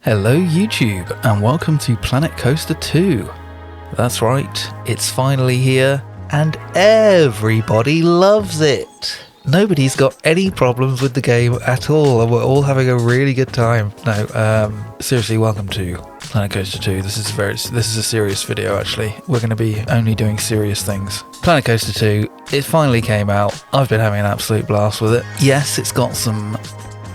Hello YouTube and welcome to Planet Coaster 2. That's right, it's finally here and everybody loves it. Nobody's got any problems with the game at all and we're all having a really good time. No, seriously, welcome to Planet Coaster 2. This is a serious video actually. We're going to be only doing serious things. Planet Coaster 2, it finally came out. I've been having an absolute blast with it. Yes, it's got some...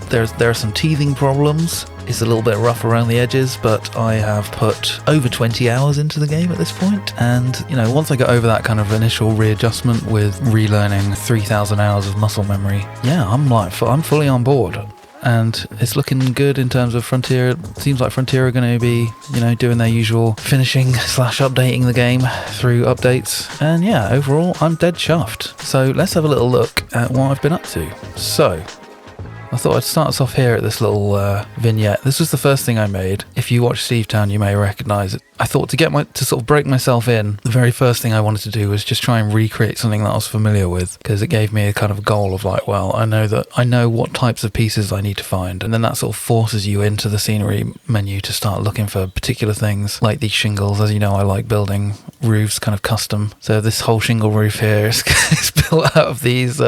There are some teething problems. It's a little bit rough around the edges, but I have put over 20 hours into the game at this point. And, you know, once I got over that kind of initial readjustment with relearning 3,000 hours of muscle memory, yeah, I'm fully on board. And it's looking good in terms of Frontier. It seems like Frontier are going to be, you know, doing their usual finishing / updating the game through updates. And yeah, overall, I'm dead chuffed. So let's have a little look at what I've been up to. So... I thought I'd start us off here at this little vignette. This was the first thing I made. If you watch Steve Town, you may recognise it. I thought to sort of break myself in, the very first thing I wanted to do was just try and recreate something that I was familiar with, because it gave me a kind of goal of like, well, I know what types of pieces I need to find, and then that sort of forces you into the scenery menu to start looking for particular things, like these shingles. As you know, I like building roofs kind of custom. So this whole shingle roof here is built out of these...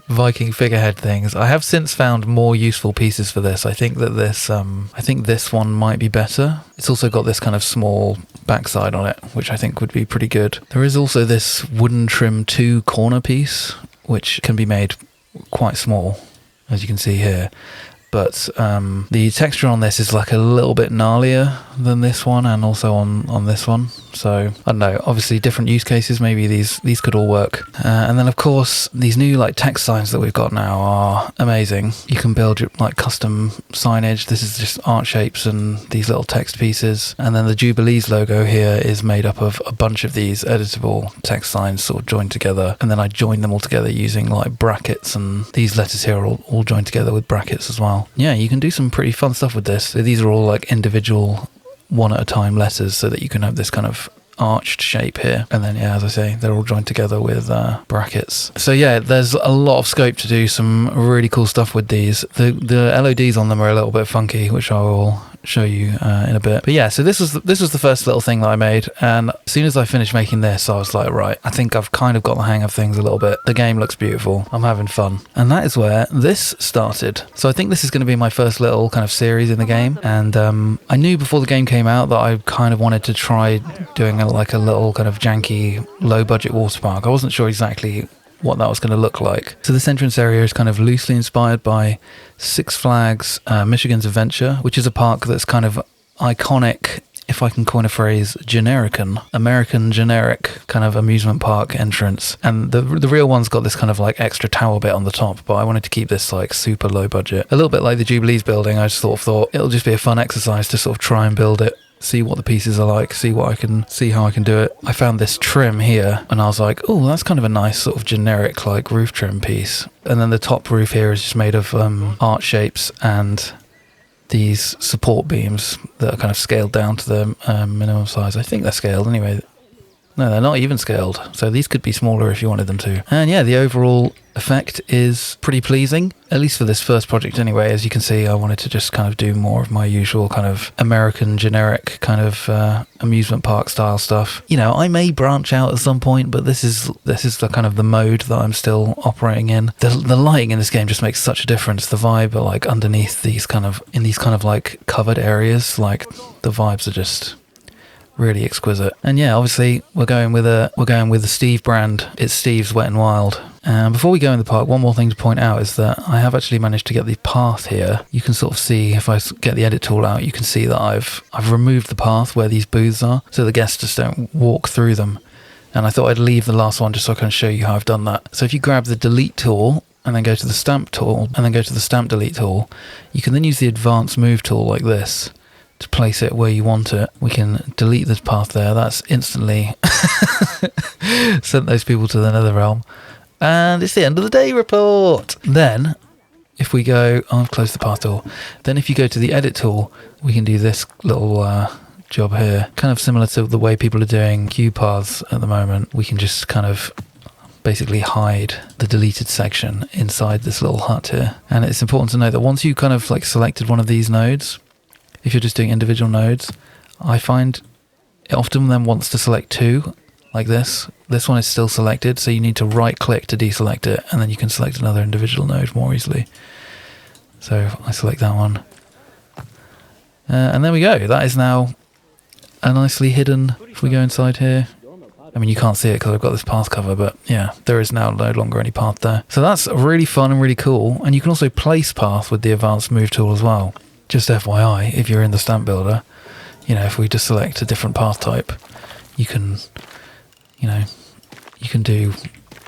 Viking figurehead things. I have since found more useful pieces for this. I think that this one might be better. It's also got this kind of small backside on it, which I think would be pretty good. There is also this wooden trim 2 corner piece, which can be made quite small, as you can see here. But the texture on this is like a little bit gnarlier than this one and also on this one. So, I don't know, obviously different use cases, maybe these could all work. And then of course, these new like text signs that we've got now are amazing. You can build your like custom signage. This is just art shapes and these little text pieces. And then the Jubilees logo here is made up of a bunch of these editable text signs sort of joined together. And then I joined them all together using like brackets, and these letters here are all joined together with brackets as well. Yeah, you can do some pretty fun stuff with this. So these are all like individual one at a time letters so that you can have this kind of arched shape here. And then, yeah, as I say, they're all joined together with brackets. So yeah, there's a lot of scope to do some really cool stuff with these. The LODs on them are a little bit funky, which I will show you in a bit. But yeah, so this was the first little thing that I made, and as soon as I finished making this, I was like, right, I think I've kind of got the hang of things a little bit. The game looks beautiful. I'm having fun. And that is where this started. So I think this is going to be my first little kind of series in the game, and I knew before the game came out that I kind of wanted to try doing a little kind of janky, low budget water park. I wasn't sure exactly what that was going to look like. So this entrance area is kind of loosely inspired by Six Flags Michigan's Adventure, which is a park that's kind of iconic, if I can coin a phrase, American generic kind of amusement park entrance. And the real one's got this kind of like extra tower bit on the top, but I wanted to keep this like super low budget. A little bit like the Jubilees building, I just thought it'll just be a fun exercise to sort of try and build it, see what the pieces are like, see how I can do it. I found this trim here and I was like, oh, that's kind of a nice sort of generic like roof trim piece. And then the top roof here is just made of art shapes and these support beams that are kind of scaled down to the minimum size. I think they're scaled anyway. No, they're not even scaled. So these could be smaller if you wanted them to. And yeah, the overall effect is pretty pleasing, at least for this first project anyway. As you can see, I wanted to just kind of do more of my usual kind of American generic kind of amusement park style stuff. You know, I may branch out at some point, but this is the kind of the mode that I'm still operating in. The lighting in this game just makes such a difference. The vibe, like underneath these kind of like covered areas, like the vibes are just really exquisite. And yeah, obviously we're going with the Steve brand. It's Steve's Wet and Wild. And before we go in the park, one more thing to point out is that I have actually managed to get the path here. You can sort of see, if I get the edit tool out, you can see that I've removed the path where these booths are, so the guests just don't walk through them. And I thought I'd leave the last one just so I can show you how I've done that. So if you grab the delete tool and then go to the stamp tool and then go to the stamp delete tool, you can then use the advanced move tool like this to place it where you want it. We can delete this path there. That's instantly sent those people to the nether realm. And it's the end of the day report. Then, if we go... Oh, I've closed the path tool. Then if you go to the edit tool, we can do this little job here. Kind of similar to the way people are doing queue paths at the moment. We can just kind of basically hide the deleted section inside this little hut here. And it's important to note that once you kind of like selected one of these nodes, if you're just doing individual nodes, I find it often then wants to select two, like this. This one is still selected, so you need to right click to deselect it, and then you can select another individual node more easily. So I select that one. And there we go. That is now a nicely hidden, if we go inside here. I mean, you can't see it because I've got this path cover, but yeah, there is now no longer any path there. So that's really fun and really cool. And you can also place path with the advanced move tool as well. Just FYI, if you're in the stamp builder, you know, if we just select a different path type, you can, you know, you can do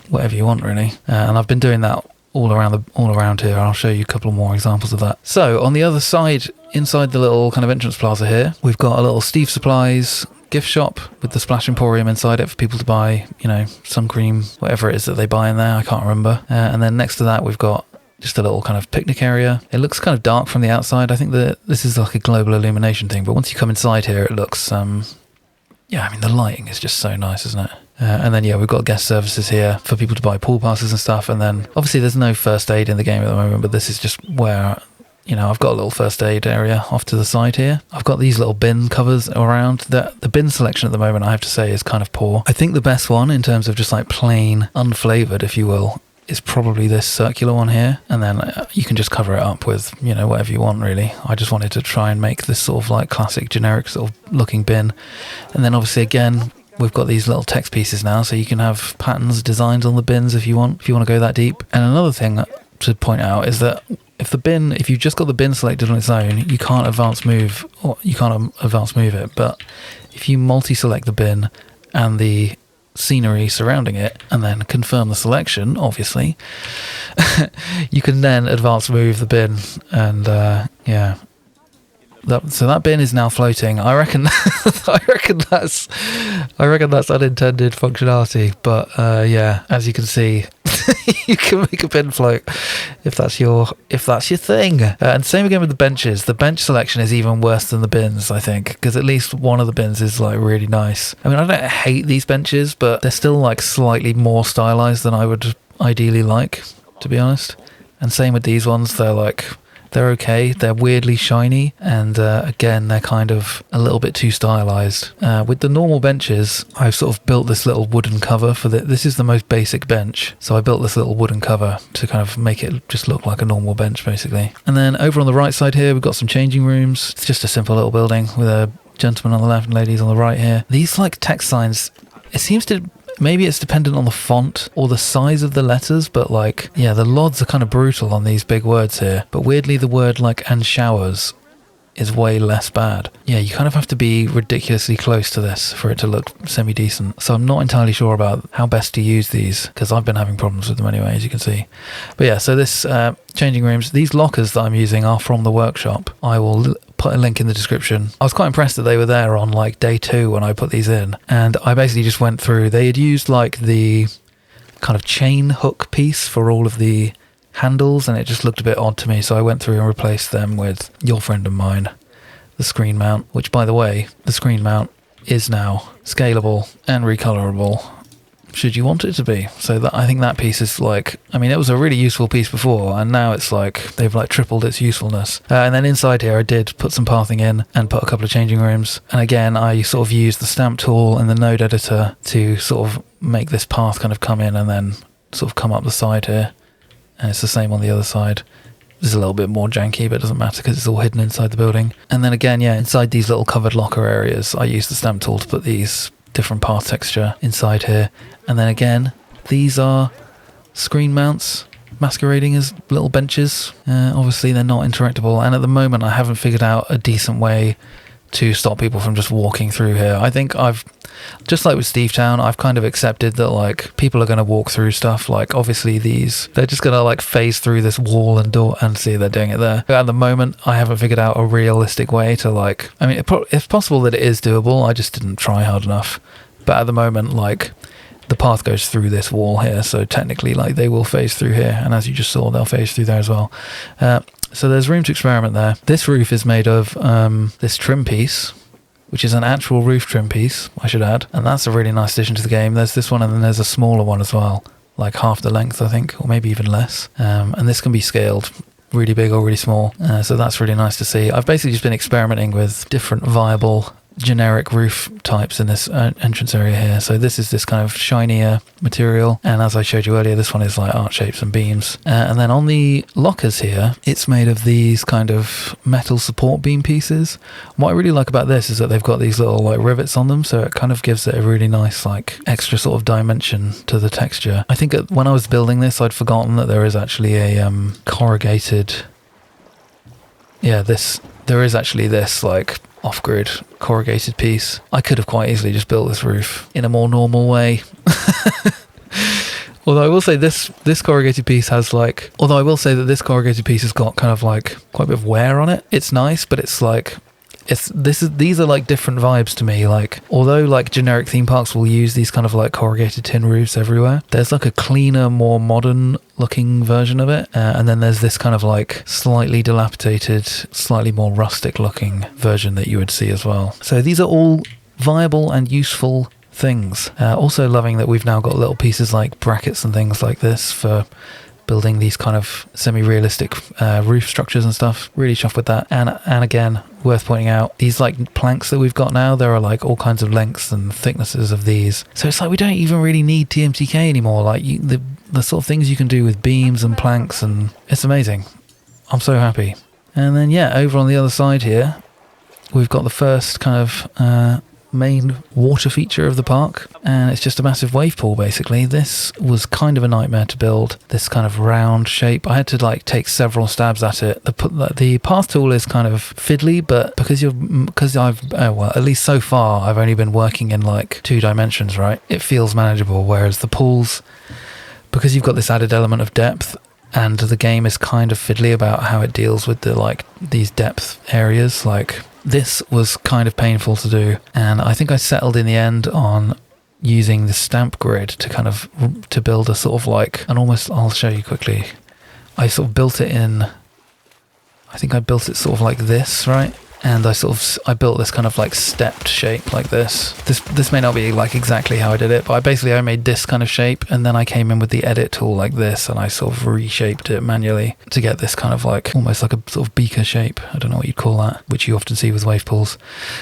whatever you want really. And I've been doing that all around here. I'll show you a couple more examples of that. So on the other side, inside the little kind of entrance plaza here, we've got a little Steve Supplies gift shop with the Splash Emporium inside it for people to buy, you know, sun cream, whatever it is that they buy in there. I can't remember. And then next to that, we've got just a little kind of picnic area. It looks kind of dark from the outside. I think that this is like a global illumination thing, but once you come inside here, it looks, yeah, I mean, the lighting is just so nice, isn't it? And then, yeah, we've got guest services here for people to buy pool passes and stuff. And then, obviously, there's no first aid in the game at the moment, but this is just where, you know, I've got a little first aid area off to the side here. I've got these little bin covers around. The bin selection at the moment, I have to say, is kind of poor. I think the best one, in terms of just like plain, unflavoured, if you will, is probably this circular one here. And then you can just cover it up with, you know, whatever you want, really. I just wanted to try and make this sort of like classic, generic sort of looking bin. And then, obviously, again, we've got these little text pieces now, so you can have patterns, designs on the bins if you want to go that deep. And another thing to point out is that if you've just got the bin selected on its own, you can't advance move it. But if you multi-select the bin and the scenery surrounding it, and then confirm the selection, obviously, you can then advance move the bin, and yeah. So that bin is now floating. I reckon that's unintended functionality, but yeah, as you can see, you can make a bin float if that's your thing. And same again with the benches. The bench selection is even worse than the bins, I think, because at least one of the bins is like really nice. I mean, I don't hate these benches, but they're still like slightly more stylized than I would ideally like, to be honest. And same with these ones. They're okay. They're weirdly shiny, and again, they're kind of a little bit too stylized. With the normal benches, I've sort of built this little wooden cover for this is the most basic bench, so I built this little wooden cover to kind of make it just look like a normal bench, basically. And then over on the right side here, we've got some changing rooms. It's just a simple little building with a gentleman on the left and ladies on the right here. These like text signs, it seems to... Maybe it's dependent on the font or the size of the letters, but like, yeah, the LODs are kind of brutal on these big words here. But weirdly, the word like "and showers" is way less bad. Yeah, you kind of have to be ridiculously close to this for it to look semi-decent. So I'm not entirely sure about how best to use these, because I've been having problems with them anyway, as you can see. But yeah, so this changing rooms, these lockers that I'm using are from the workshop. I will put a link in the description. I was quite impressed that they were there on like day 2 when I put these in, and I basically just went through. They had used like the kind of chain hook piece for all of the handles, and it just looked a bit odd to me, so I went through and replaced them with your friend of mine, the screen mount, which, by the way, the screen mount is now scalable and recolorable should you want it to be. So that, I think that piece is like, I mean, it was a really useful piece before, and now it's like they've like tripled its usefulness. And then inside here I did put some pathing in and put a couple of changing rooms, and again I sort of used the stamp tool and the node editor to sort of make this path kind of come in and then sort of come up the side here. And it's the same on the other side. This is a little bit more janky, but it doesn't matter because it's all hidden inside the building. And then again, yeah, inside these little covered locker areas, I used the stamp tool to put these different path texture inside here. And then again, these are screen mounts masquerading as little benches. Obviously, they're not interactable. And at the moment, I haven't figured out a decent way to stop people from just walking through here. I think I've, just like with Steve Town, I've kind of accepted that like people are going to walk through stuff. Like obviously they're just going to like phase through this wall and door and see they're doing it there. But at the moment, I haven't figured out a realistic way to like, I mean, it's possible that it is doable. I just didn't try hard enough. But at the moment, like the path goes through this wall here. So technically like they will phase through here. And as you just saw, they'll phase through there as well. So there's room to experiment there. This roof is made of this trim piece, which is an actual roof trim piece, I should add. And that's a really nice addition to the game. There's this one and then there's a smaller one as well, like half the length, I think, or maybe even less. And this can be scaled really big or really small. So that's really nice to see. I've basically just been experimenting with different viable generic roof types in this entrance area here. So this is this kind of shinier material, and as I showed you earlier, this one is like arch shapes and beams. And then on the lockers here, it's made of these kind of metal support beam pieces. What I really like about this is that they've got these little like rivets on them, so it kind of gives it a really nice like extra sort of dimension to the texture. I think when I was building this, I'd forgotten that there is actually a corrugated, there is actually this like off-grid corrugated piece. I could have quite easily just built this roof in a more normal way. Although I will say this corrugated piece has like, although I will say that this corrugated piece has got kind of like quite a bit of wear on it. It's nice, but it's like, these are like different vibes to me. Like, although like generic theme parks will use these kind of like corrugated tin roofs everywhere, there's like a cleaner, more modern looking version of it, and then there's this kind of like slightly dilapidated, slightly more rustic looking version that you would see as well. So these are all viable and useful things. Also loving that we've now got little pieces like brackets and things like this for building these kind of semi-realistic roof structures and stuff. Really chuffed with that. And again, worth pointing out, these like planks that we've got now, there are like all kinds of lengths and thicknesses of these. So it's like we don't even really need TMTK anymore. Like the sort of things you can do with beams and planks, and it's amazing. I'm so happy. And then yeah, over on the other side here, we've got the first kind of main water feature of the park, and it's just a massive wave pool basically. This was kind of a nightmare to build, this kind of round shape. I had to like take several stabs at it. The path tool is kind of fiddly, but because I've well, at least so far I've only been working in like 2 dimensions, right? It feels manageable, whereas the pools, because you've got this added element of depth, and the game is kind of fiddly about how it deals with the like these depth areas, like this was kind of painful to do, and I think I settled in the end on using the stamp grid to kind of to build a sort of like an almost, I'll show you quickly. I sort of built it in, I think I built it sort of like this, right? And I built this kind of like stepped shape like this. This may not be like exactly how I did it, but I made this kind of shape, and then I came in with the edit tool like this, and I sort of reshaped it manually to get this kind of like almost like a sort of beaker shape. I don't know what you'd call that, which you often see with wave pools.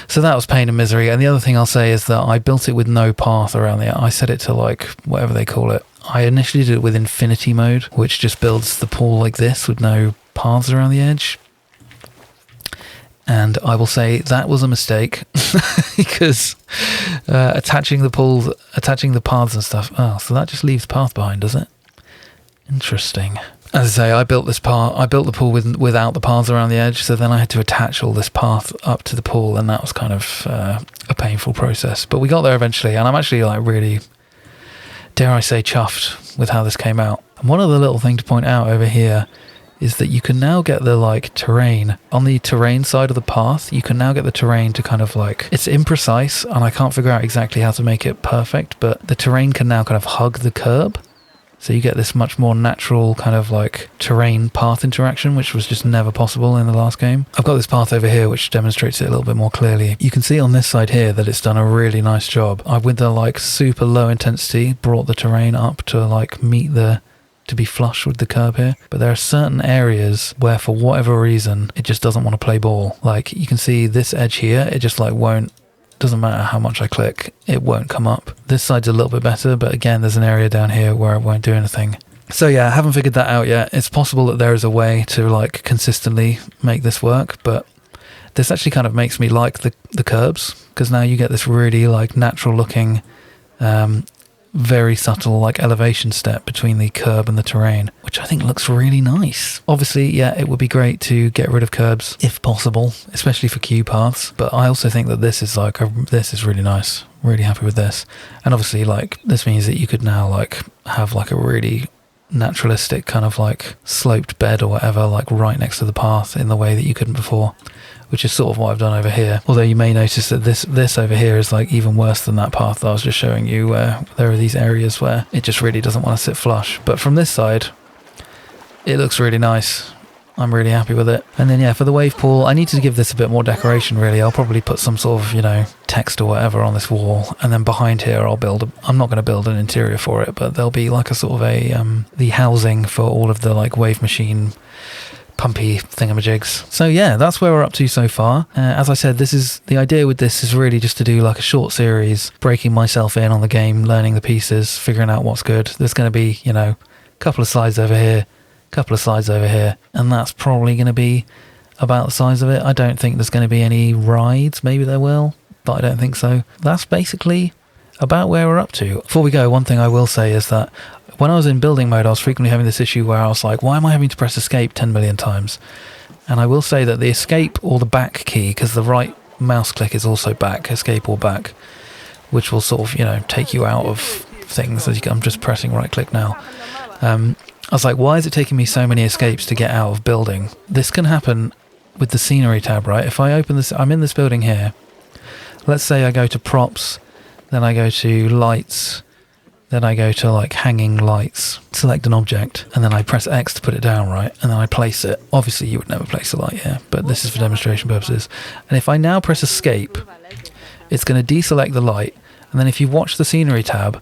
So that was pain and misery. And the other thing I'll say is that I built it with no path around the, I set it to like whatever they call it. I initially did it with infinity mode, which just builds the pool like this with no paths around the edge. And I will say that was a mistake because attaching the paths and stuff. Oh, so that just leaves path behind, does it? Interesting. As I say, I built the pool without the paths around the edge, so then I had to attach all this path up to the pool, and that was kind of a painful process. But we got there eventually, and I'm actually like really, dare I say, chuffed with how this came out. And one other little thing to point out over here is that you can now get the like terrain on the terrain side of the path. You can now get the terrain to kind of like, it's imprecise and I can't figure out exactly how to make it perfect, but the terrain can now kind of hug the curb. So you get this much more natural kind of like terrain path interaction, which was just never possible in the last game. I've got this path over here which demonstrates it a little bit more clearly. You can see on this side here that it's done a really nice job. I've, with the like super low intensity, brought the terrain up to like to be flush with the curb here, but there are certain areas where for whatever reason it just doesn't want to play ball. Like you can see this edge here, it just like doesn't matter how much I click, it won't come up. This side's a little bit better, but again there's an area down here where it won't do anything. So yeah, I haven't figured that out yet. It's possible that there is a way to like consistently make this work, but this actually kind of makes me like the curbs, because now you get this really like natural looking very subtle like elevation step between the curb and the terrain, which I think looks really nice. Obviously, yeah, it would be great to get rid of curbs if possible, especially for queue paths, but I also think that this is really nice. Really happy with this. And obviously like this means that you could now like have like a really naturalistic kind of like sloped bed or whatever like right next to the path in the way that you couldn't before, which is sort of what I've done over here. Although you may notice that this over here is like even worse than that path that I was just showing you, where there are these areas where it just really doesn't want to sit flush. But from this side, it looks really nice. I'm really happy with it. And then yeah, for the wave pool, I need to give this a bit more decoration really. I'll probably put some sort of, you know, text or whatever on this wall, and then behind here I'm not going to build an interior for it, but there'll be like a sort of the housing for all of the like wave machine pumpy thingamajigs. So yeah, that's where we're up to so far. As I said, the idea with this is really just to do like a short series, breaking myself in on the game, learning the pieces, figuring out what's good. There's going to be, you know, a couple of slides over here, a couple of slides over here, and that's probably going to be about the size of it. I don't think there's going to be any rides. Maybe there will, but I don't think so. That's basically about where we're up to. Before we go, one thing I will say is that when I was in building mode, I was frequently having this issue where I was like, why am I having to press escape 10 million times? And I will say that the escape or the back key, because the right mouse click is also back, escape or back, which will sort of, you know, take you out of things. I'm just pressing right click now. I was like, why is it taking me so many escapes to get out of building? This can happen with the scenery tab, right? If I open this, I'm in this building here. Let's say I go to props, then I go to lights, then I go to like hanging lights, select an object, and then I press X to put it down, right? And then I place it. Obviously you would never place a light here, but this is for demonstration purposes. And if I now press escape, it's going to deselect the light. And then if you watch the scenery tab,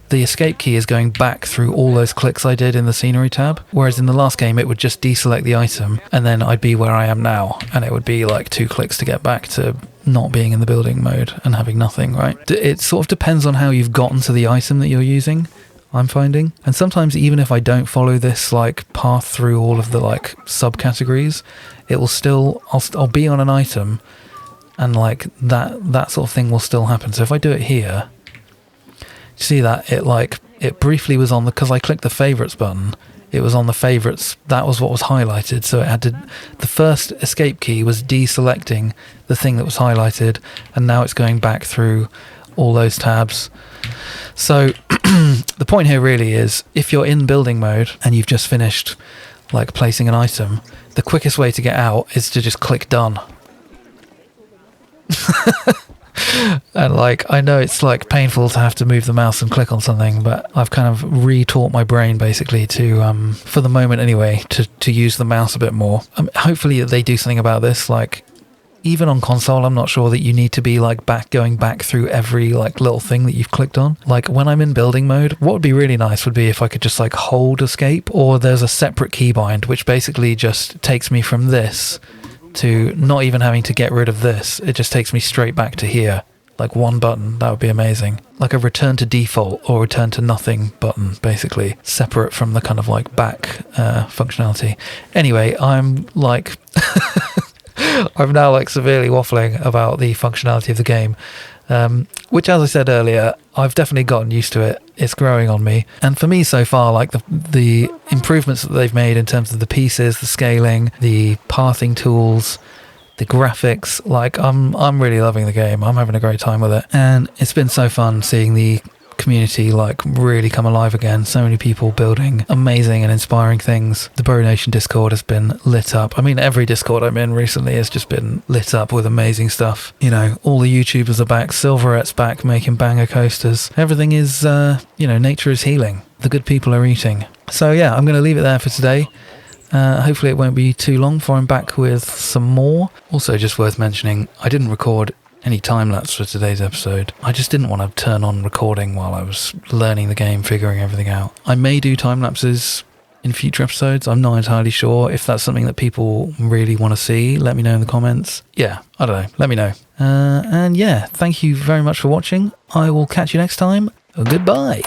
the escape key is going back through all those clicks I did in the scenery tab. Whereas in the last game, it would just deselect the item and then I'd be where I am now. And it would be like 2 clicks to get back to not being in the building mode and having nothing, right? It sort of depends on how you've gotten to the item that you're using, I'm finding. And sometimes even if I don't follow this like path through all of the like subcategories, it will still, I'll be on an item and like that sort of thing will still happen. So if I do it here, see that it briefly was on because I clicked the favorites button, it was on the favorites. That was what was highlighted. So it had to, the first escape key was deselecting the thing that was highlighted, and now it's going back through all those tabs. So the point here really is, if you're in building mode and you've just finished like placing an item, the quickest way to get out is to just click done. And like, I know it's like painful to have to move the mouse and click on something, but I've kind of re-taught my brain basically to, for the moment anyway, to use the mouse a bit more. Hopefully they do something about this. Like, even on console, I'm not sure that you need to be like going back through every like little thing that you've clicked on. Like when I'm in building mode, what would be really nice would be if I could just like hold escape, or there's a separate keybind which basically just takes me from this to not even having to get rid of this. It just takes me straight back to here. Like one button, that would be amazing. Like a return to default or return to nothing button, basically, separate from the kind of like back functionality. Anyway, I'm like, I'm now like severely waffling about the functionality of the game, which, as I said earlier, I've definitely gotten used to it. It's growing on me. And for me so far, like the improvements that they've made in terms of the pieces, the scaling, the pathing tools, the graphics, like I'm really loving the game. I'm having a great time with it. And it's been so fun seeing the community like really come alive again. So many people building amazing and inspiring things. The Bro Nation Discord has been lit up. I mean, every Discord I'm in recently has just been lit up with amazing stuff. You know, all the YouTubers are back. Silverette's back making banger coasters. Everything is, you know, nature is healing. The good people are eating. So yeah, I'm going to leave it there for today. Hopefully it won't be too long before I'm back with some more. Also, just worth mentioning, I didn't record any time-lapse for today's episode. I just didn't want to turn on recording while I was learning the game, figuring everything out. I may do time-lapses in future episodes. I'm not entirely sure. If that's something that people really want to see, let me know in the comments. Yeah, I don't know. Let me know. And yeah, thank you very much for watching. I will catch you next time. Goodbye.